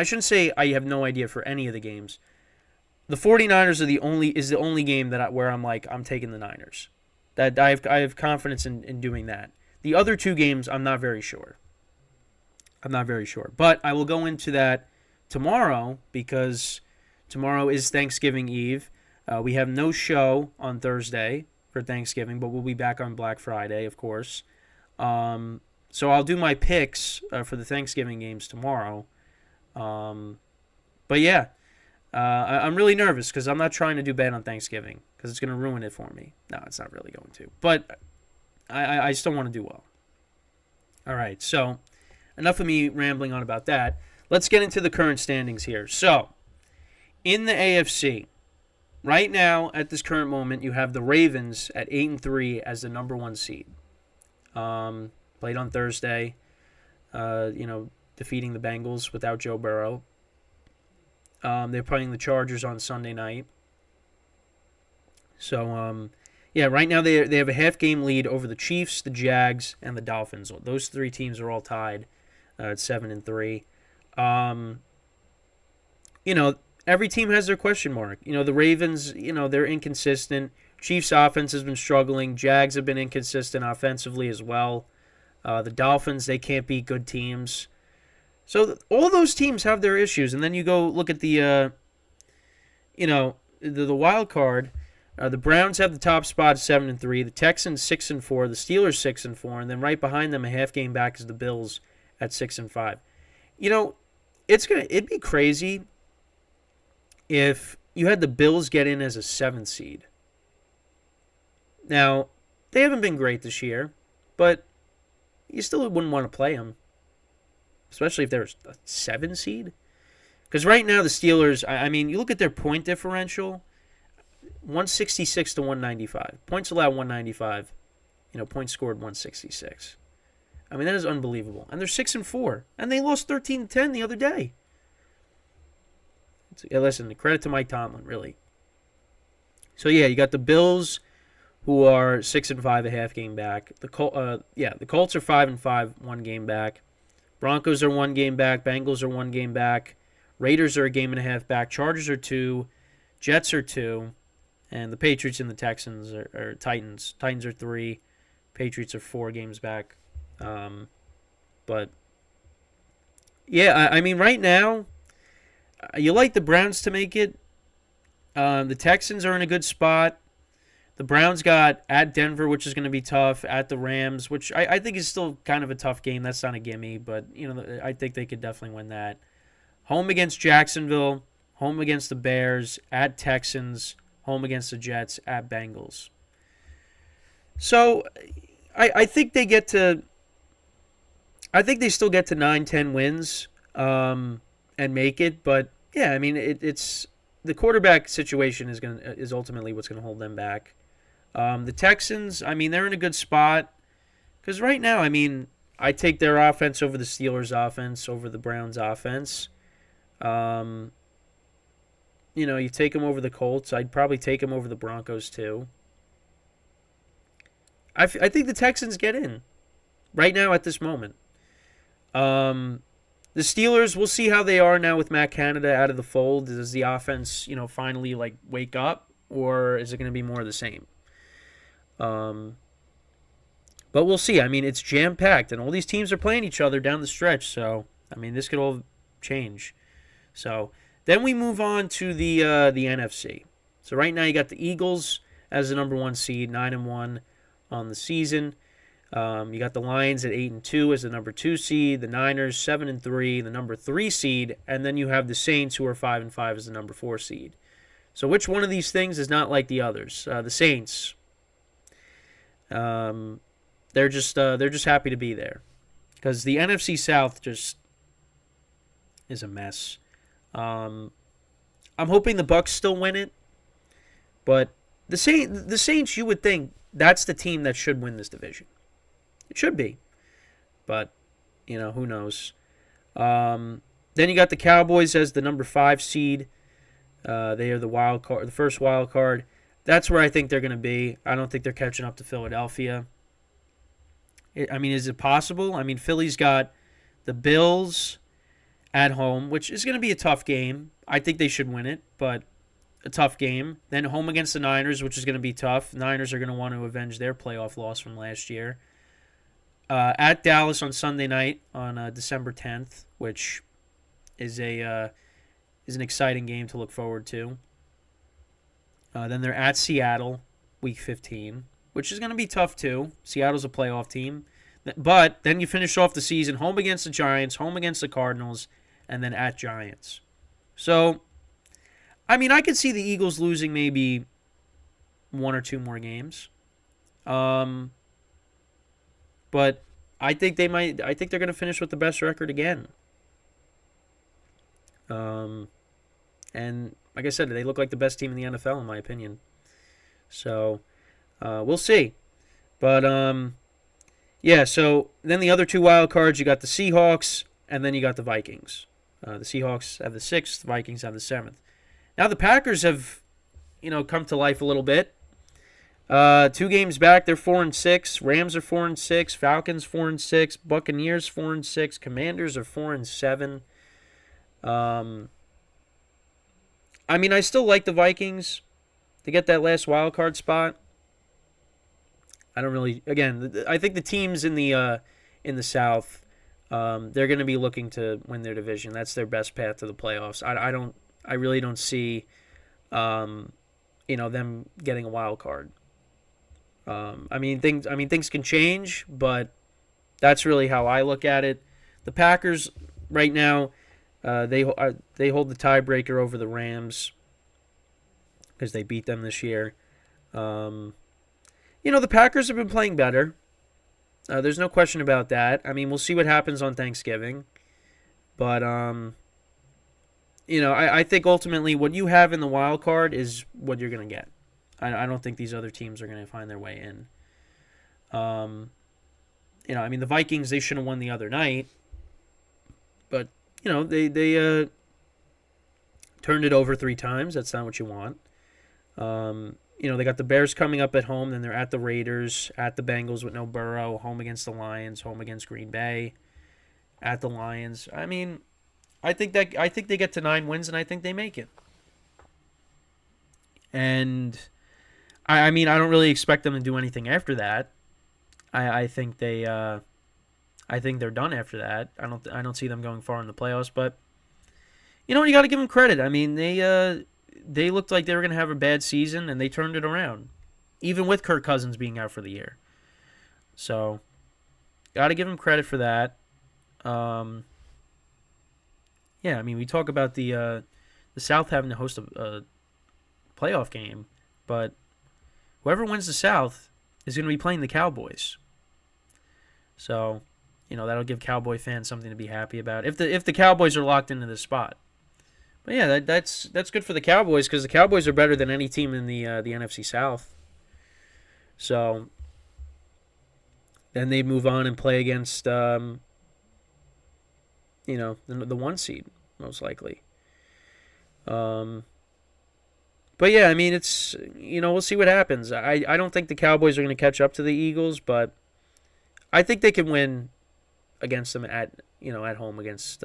shouldn't say I have no idea for any of the games. The 49ers is the only game where I'm like, I'm taking the Niners. That I have confidence in doing that. The other two games, I'm not very sure. But I will go into that tomorrow because tomorrow is Thanksgiving Eve. We have no show on Thursday for Thanksgiving, but we'll be back on Black Friday, of course. So I'll do my picks for the Thanksgiving games tomorrow. But yeah. I'm really nervous because I'm not trying to do bad on Thanksgiving because it's going to ruin it for me. No, it's not really going to. But I still want to do well. All right, so enough of me rambling on about that. Let's get into the current standings here. So, in the AFC, right now, at this current moment, you have the Ravens at 8-3 as the number 1 seed. Played on Thursday, defeating the Bengals without Joe Burrow. They're playing the Chargers on Sunday night. So, right now they have a half-game lead over the Chiefs, the Jags, and the Dolphins. Those three teams are all tied at 7-3. Every team has their question mark. The Ravens, they're inconsistent. Chiefs' offense has been struggling. Jags have been inconsistent offensively as well. The Dolphins, they can't beat good teams. So all those teams have their issues, and then you go look at the wild card. The Browns have the top spot 7-3, the Texans 6-4, the Steelers 6-4, and then right behind them, a half game back, is the Bills at 6-5. It'd be crazy if you had the Bills get in as a 7th seed. Now, they haven't been great this year, but you still wouldn't want to play them. Especially if there's a 7 seed. Because right now the Steelers, you look at their point differential, 166 to 195. Points allowed 195. Points scored 166. That is unbelievable. And they're 6-4. And they lost 13-10 the other day. Listen, the credit to Mike Tomlin, really. So yeah, you got the Bills, who are 6-5, a half game back. The Colts are 5-5, 1 game back. Broncos are 1 game back. Bengals are 1 game back. Raiders are a game and a half back. Chargers are 2. Jets are 2. And the Patriots and the Texans are Titans. Titans are 3. Patriots are 4 games back. But, yeah, right now, you like the Browns to make it. The Texans are in a good spot. The Browns got at Denver, which is going to be tough, at the Rams, which I think is still kind of a tough game. That's not a gimme, but I think they could definitely win that. home against Jacksonville, home against the Bears, at Texans, home against the Jets, at Bengals. So I think they get to. I think they still get to 9-10 wins and make it, but yeah, I mean it's the quarterback situation is ultimately what's going to hold them back. The Texans, I mean, they're in a good spot because right now, I mean, I take their offense over the Steelers' offense, over the Browns' offense. You take them over the Colts. I'd probably take them over the Broncos too. I think the Texans get in right now at this moment. The Steelers, we'll see how they are now with Matt Canada out of the fold. Does the offense, finally wake up, or is it going to be more of the same? But we'll see. I mean, it's jam-packed, and all these teams are playing each other down the stretch. So, I mean, this could all change. So, then we move on to the NFC. So, right now you got the Eagles as the number 1 seed, 9-1 on the season. You got the Lions at 8-2 as the number 2 seed, the Niners 7-3, the number 3 seed, and then you have the Saints who are 5-5 as the number 4 seed. So which one of these things is not like the others? The Saints, they're just happy to be there because the NFC South just is a mess. I'm hoping the Bucs still win it, but the Saints, you would think that's the team that should win this division. It should be. But, who knows. Then you got the Cowboys as the number 5 seed. They are the wild card, the first wild card. That's where I think they're going to be. I don't think they're catching up to Philadelphia. Is it possible? I mean, Philly's got the Bills at home, which is going to be a tough game. I think they should win it, but a tough game. Then home against the Niners, which is going to be tough. The Niners are going to want to avenge their playoff loss from last year. At Dallas on Sunday night on December 10th, which is an exciting game to look forward to. Then they're at Seattle, Week 15, which is going to be tough too. Seattle's a playoff team. But then you finish off the season home against the Giants, home against the Cardinals, and then at Giants. So, I mean, I could see the Eagles losing maybe 1 or 2 more games. But I think they're going to finish with the best record again. And like I said, they look like the best team in the NFL in my opinion. So we'll see. But yeah. So then the other 2 wild cards, you got the Seahawks, and then you got the Vikings. The Seahawks have the 6th, the Vikings have the 7th. Now the Packers have, come to life a little bit. 2 games back, they're 4-6. Rams are 4-6. Falcons 4-6. Buccaneers 4-6. Commanders are 4-7. I mean, I still like the Vikings to get that last wild card spot. I don't really. Again, I think the teams in the South, they're going to be looking to win their division. That's their best path to the playoffs. I really don't see, them getting a wild card. Things can change, but that's really how I look at it. The Packers right now, they hold the tiebreaker over the Rams because they beat them this year. The Packers have been playing better. There's no question about that. I mean, we'll see what happens on Thanksgiving, but I think ultimately what you have in the wild card is what you're going to get. I don't think these other teams are going to find their way in. The Vikings, they should have won the other night. But, they turned it over 3 times. That's not what you want. They got the Bears coming up at home. Then they're at the Raiders, at the Bengals with no Burrow, home against the Lions, home against Green Bay, at the Lions. I mean, I think they get to 9 wins, and I think they make it. And I don't really expect them to do anything after that. I think they're done after that. I don't see them going far in the playoffs. But you got to give them credit. I mean, they looked like they were going to have a bad season, and they turned it around, even with Kirk Cousins being out for the year. So, got to give them credit for that. Yeah, I mean, we talk about the South having to host a playoff game, but whoever wins the South is going to be playing the Cowboys. So, that'll give Cowboy fans something to be happy about if the Cowboys are locked into this spot. But yeah, that's good for the Cowboys because the Cowboys are better than any team in the NFC South. So then they move on and play against the 1 seed most likely. But yeah, I mean it's we'll see what happens. I don't think the Cowboys are going to catch up to the Eagles, but I think they can win against them at home against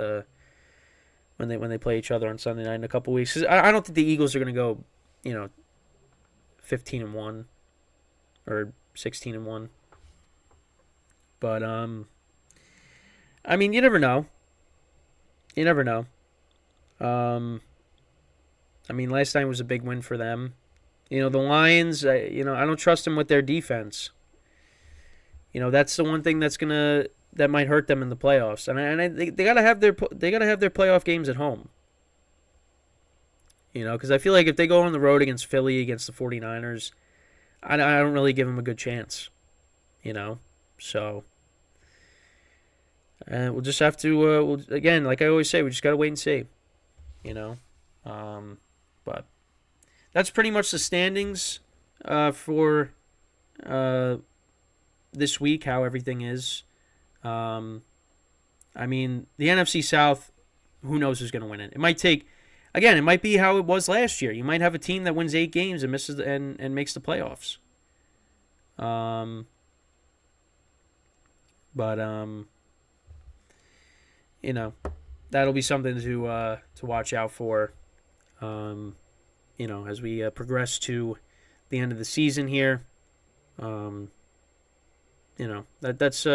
when they play each other on Sunday night in a couple weeks. 'Cause I don't think the Eagles are going to go 15-1 or 16-1. But I mean you never know. You never know. I mean last time was a big win for them. The Lions, I don't trust them with their defense. That's the one thing that might hurt them in the playoffs. And they gotta have their playoff games at home. Because I feel like if they go on the road against Philly, against the 49ers, I don't really give them a good chance. So we'll just have to. Again, like I always say, we just gotta wait and see. But that's pretty much the standings for this week. How everything is. I mean, the NFC South, who knows who's going to win it? It might be how it was last year. You might have a team that wins 8 games and misses and makes the playoffs. But that'll be something to watch out for. As we progress to the end of the season here. That's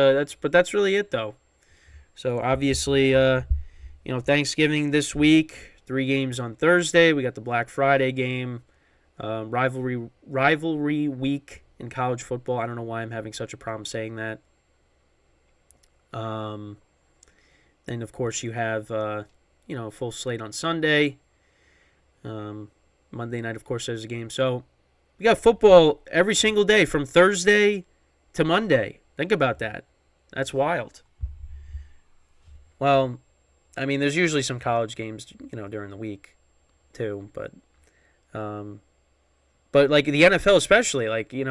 really it though. So obviously, Thanksgiving this week, 3 games on Thursday. We got the Black Friday game, rivalry week in college football. I don't know why I'm having such a problem saying that. Then of course you have a full slate on Sunday. Monday night, of course, there's a game. So we got football every single day from Thursday to Monday. Think about that. That's wild. Well, I mean, there's usually some college games, during the week, too. But like the NFL especially,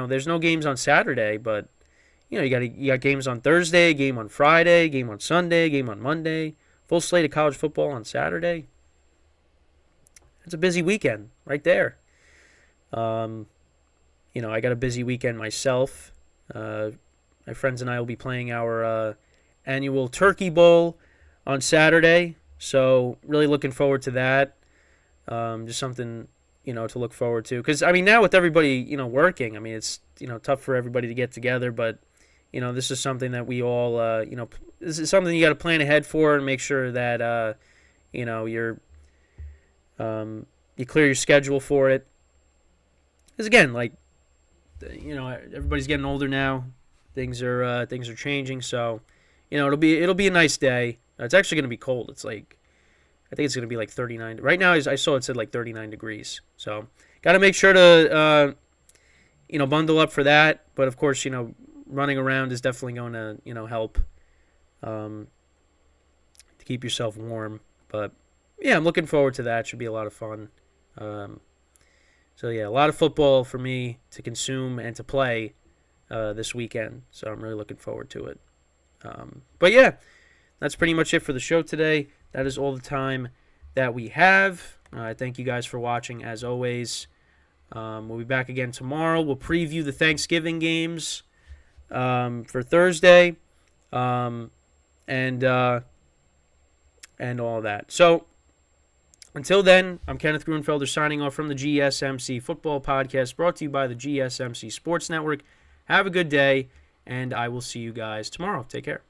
there's no games on Saturday, but you got games on Thursday, game on Friday, game on Sunday, game on Monday, full slate of college football on Saturday. It's a busy weekend right there. I got a busy weekend myself. My friends and I will be playing our annual Turkey Bowl on Saturday, so really looking forward to that. Just something to look forward to, because I mean now with everybody working, I mean it's tough for everybody to get together, but this is something that we all this is something you got to plan ahead for and make sure that you're you clear your schedule for it. Because again, everybody's getting older now. Things are changing, so it'll be a nice day. It's actually going to be cold. It's I think it's going to be 39. Right now, I saw it said 39 degrees. So got to make sure to bundle up for that. But of course, running around is definitely going to help to keep yourself warm. But yeah, I'm looking forward to that. Should be a lot of fun. So yeah, a lot of football for me to consume and to play this weekend. So I'm really looking forward to it. But yeah, that's pretty much it for the show today. That is all the time that we have. Thank you guys for watching as always. We'll be back again tomorrow. We'll preview the Thanksgiving games for Thursday and all that. So until then, I'm Kenneth Grunfelder signing off from the GSMC Football Podcast, brought to you by the GSMC Sports Network. Have a good day, and I will see you guys tomorrow. Take care.